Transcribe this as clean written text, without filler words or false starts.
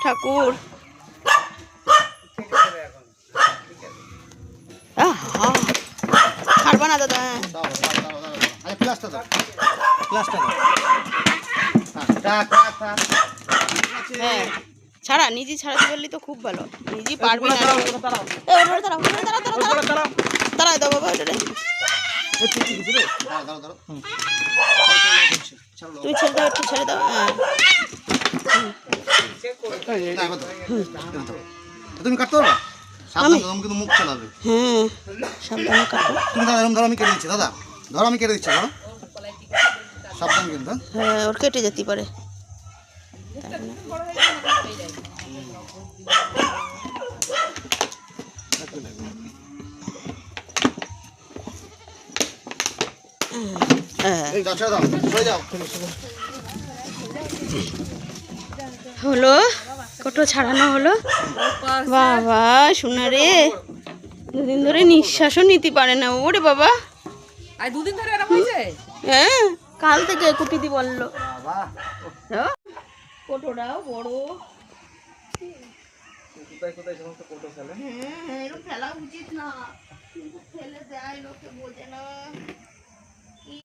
ঠাকুর। ছাড়বা না দাদা। হ্যাঁ ছাড়া, নিজে ছাড়াতে পারলি তো খুব ভালো। নিজে পারবি না। তারাই দাও বাবা ওটা। তুমি ছেড়ে দাও, একটু ছেড়ে দাও। তুমি কাটতে পারবা? সাবধানে, তুমি কিন্তু মুখ চালাবে। হ্যাঁ সাবধানে কাটো। তুমি দাদা এরকম ধরো, আমি কেটে দিচ্ছি। দাদা ধরো, আমি কেটে দিচ্ছি। ধরো সাবধান কিন্তু। হ্যাঁ ওর কেটে যেতে পারে। হলো কত ছাড়ানো হলো। বাবা শোনা রে, দুদিন ধরে নিঃশ্বাসও নিতে পারে না। ওরে বাবা, দুদিন ধরে এরকম হয়েছে? হ্যাঁ কাল থেকে কুটিতে বললো। কোটোটাও বড়। হ্যাঁ এরকম ফেলা উচিত না, কিন্তু ফেলে দেয়, লোকে বোঝে না।